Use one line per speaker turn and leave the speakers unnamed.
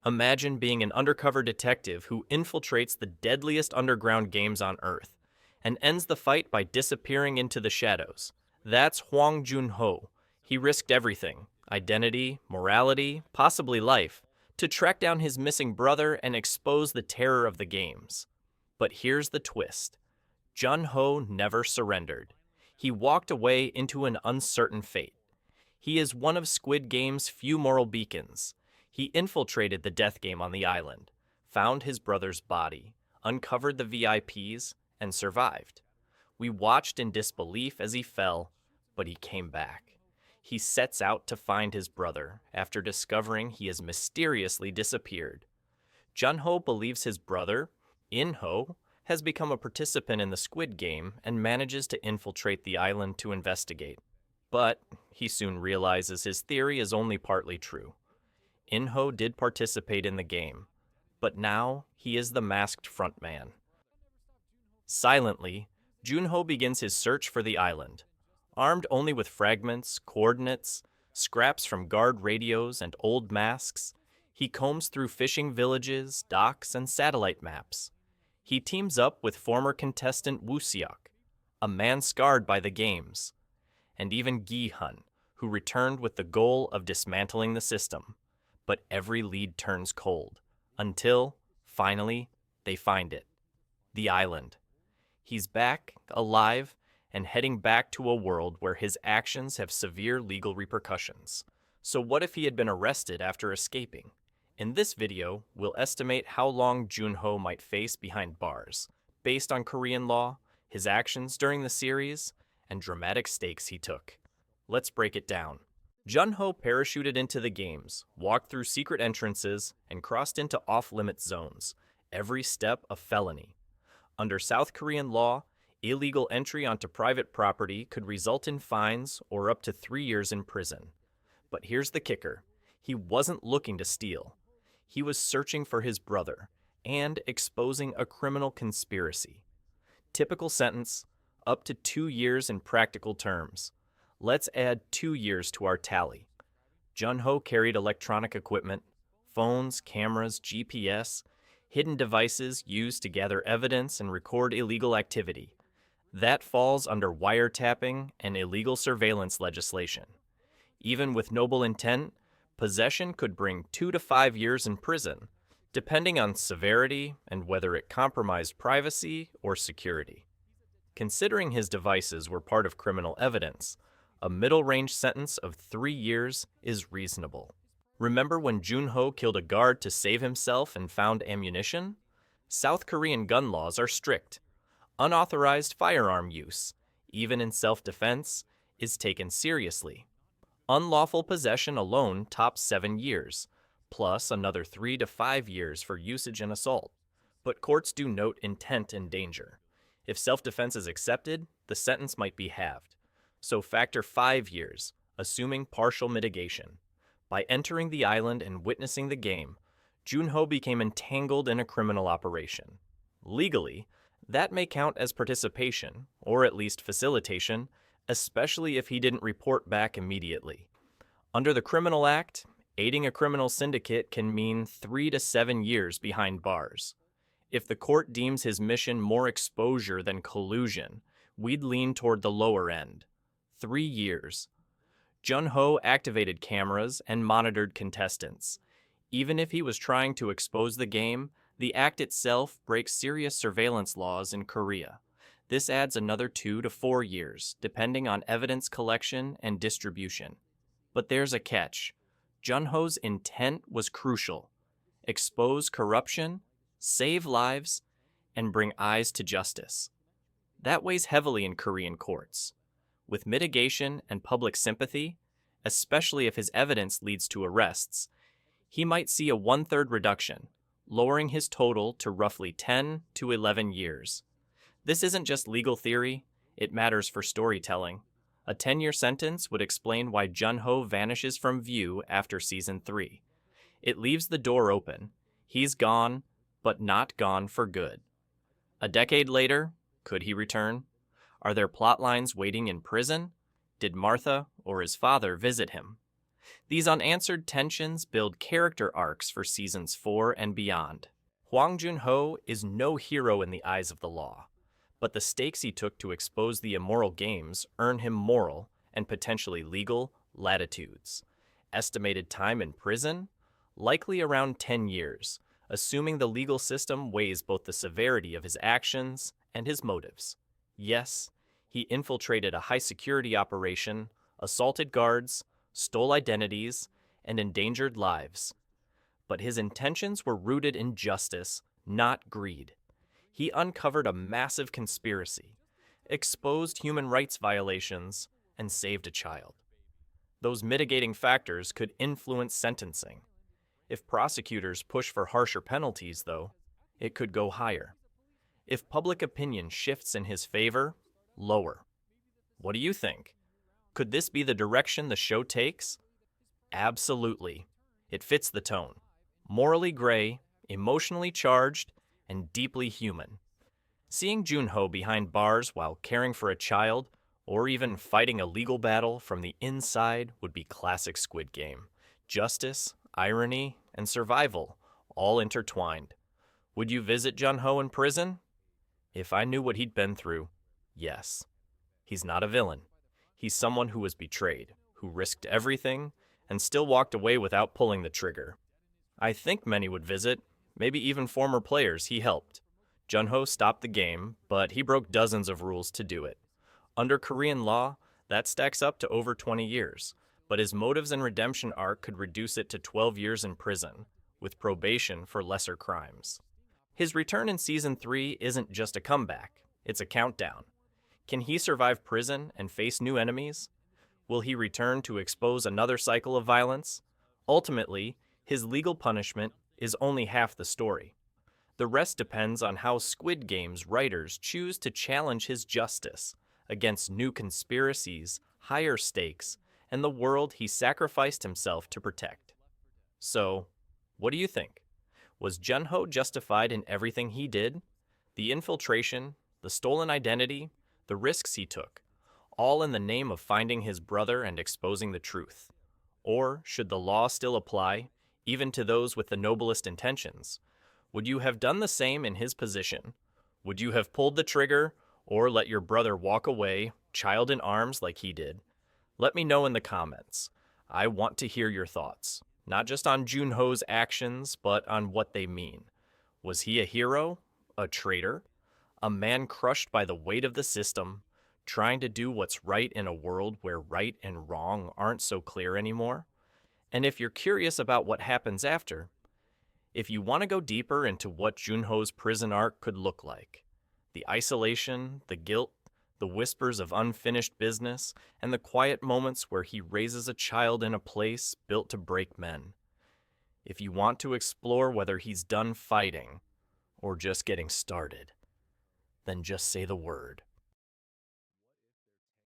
Imagine being an undercover detective who infiltrates the deadliest underground games on Earth and ends the fight by disappearing into the shadows. That's Hwang Jun-ho. He risked everything, identity, morality, possibly life, to track down his missing brother and expose the terror of the games. But here's the twist. Jun-ho never surrendered. He walked away into an uncertain fate. He is one of Squid Game's few moral beacons. He infiltrated the death game on the island, found his brother's body, uncovered the VIPs, and survived. We watched in disbelief as he fell, but he came back. He sets out to find his brother after discovering he has mysteriously disappeared. Jun-ho believes his brother, In-ho, has become a participant in the Squid Game and manages to infiltrate the island to investigate. But he soon realizes his theory is only partly true. In-ho did participate in the game, but now he is the masked frontman. Silently, Jun-ho begins his search for the island. Armed only with fragments, coordinates, scraps from guard radios, and old masks, he combs through fishing villages, docks, and satellite maps. He teams up with former contestant Woo Seok, a man scarred by the games, and even Gi-hun, who returned with the goal of dismantling the system. But every lead turns cold, until, finally, they find it. The island. He's back, alive, and heading back to a world where his actions have severe legal repercussions. So what if he had been arrested after escaping? In this video, we'll estimate how long Jun-ho might face behind bars, based on Korean law, his actions during the series, and dramatic stakes he took. Let's break it down. Jun-ho parachuted into the games, walked through secret entrances, and crossed into off-limit zones, every step a felony. Under South Korean law, illegal entry onto private property could result in fines or up to 3 years in prison. But here's the kicker. He wasn't looking to steal. He was searching for his brother and exposing a criminal conspiracy. Typical sentence, up to 2 years in practical terms. Let's add 2 years to our tally. Jun-ho carried electronic equipment, phones, cameras, GPS, hidden devices used to gather evidence and record illegal activity. That falls under wiretapping and illegal surveillance legislation. Even with noble intent, possession could bring 2 to 5 years in prison, depending on severity and whether it compromised privacy or security. Considering his devices were part of criminal evidence, a middle-range sentence of 3 years is reasonable. Remember when Jun-ho killed a guard to save himself and found ammunition? South Korean gun laws are strict. Unauthorized firearm use, even in self-defense, is taken seriously. Unlawful possession alone tops 7 years, plus another 3 to 5 years for usage and assault. But courts do note intent and danger. If self-defense is accepted, the sentence might be halved. So factor 5 years, assuming partial mitigation. By entering the island and witnessing the game, Jun-ho became entangled in a criminal operation. Legally, that may count as participation, or at least facilitation, especially if he didn't report back immediately. Under the Criminal Act, aiding a criminal syndicate can mean 3 to 7 years behind bars. If the court deems his mission more exposure than collusion, we'd lean toward the lower end. 3 years. Jun-ho activated cameras and monitored contestants. Even if he was trying to expose the game, the act itself breaks serious surveillance laws in Korea. This adds another 2 to 4 years, depending on evidence collection and distribution. But there's a catch. Jun-ho's intent was crucial. Expose corruption, save lives, and bring eyes to justice. That weighs heavily in Korean courts. With mitigation and public sympathy, especially if his evidence leads to arrests, he might see a 1/3 reduction, lowering his total to roughly 10 to 11 years. This isn't just legal theory, it matters for storytelling. A 10-year sentence would explain why Jun-ho vanishes from view after Season 3. It leaves the door open. He's gone, but not gone for good. A decade later, could he return? Are there plot lines waiting in prison? Did Martha or his father visit him? These unanswered tensions build character arcs for seasons 4 and beyond. Hwang Jun-ho is no hero in the eyes of the law, but the stakes he took to expose the immoral games earn him moral and potentially legal latitudes. Estimated time in prison? Likely around 10 years, assuming the legal system weighs both the severity of his actions and his motives. Yes, he infiltrated a high-security operation, assaulted guards, stole identities, and endangered lives. But his intentions were rooted in justice, not greed. He uncovered a massive conspiracy, exposed human rights violations, and saved a child. Those mitigating factors could influence sentencing. If prosecutors push for harsher penalties, though, it could go higher. If public opinion shifts in his favor, lower. What do you think? Could this be the direction the show takes? Absolutely. It fits the tone. Morally gray, emotionally charged, and deeply human. Seeing Jun-ho behind bars while caring for a child, or even fighting a legal battle from the inside would be classic Squid Game. Justice, irony, and survival, all intertwined. Would you visit Jun-ho in prison? If I knew what he'd been through, yes. He's not a villain. He's someone who was betrayed, who risked everything, and still walked away without pulling the trigger. I think many would visit, maybe even former players he helped. Jun-ho stopped the game, but he broke dozens of rules to do it. Under Korean law, that stacks up to over 20 years, but his motives and redemption arc could reduce it to 12 years in prison, with probation for lesser crimes. His return in Season 3 isn't just a comeback, it's a countdown. Can he survive prison and face new enemies? Will he return to expose another cycle of violence? Ultimately, his legal punishment is only half the story. The rest depends on how Squid Game's writers choose to challenge his justice against new conspiracies, higher stakes, and the world he sacrificed himself to protect. So, what do you think? Was Jun-ho justified in everything he did? The infiltration, the stolen identity, the risks he took, all in the name of finding his brother and exposing the truth? Or should the law still apply, even to those with the noblest intentions? Would you have done the same in his position? Would you have pulled the trigger, or let your brother walk away, child in arms like he did? Let me know in the comments. I want to hear your thoughts, not just on Jun-ho's actions, but on what they mean. Was he a hero? A traitor? A man crushed by the weight of the system, trying to do what's right in a world where right and wrong aren't so clear anymore? And if you're curious about what happens after, if you want to go deeper into what Jun-ho's prison arc could look like, the isolation, the guilt, the whispers of unfinished business, and the quiet moments where he raises a child in a place built to break men. If you want to explore whether he's done fighting or just getting started, then just say the word.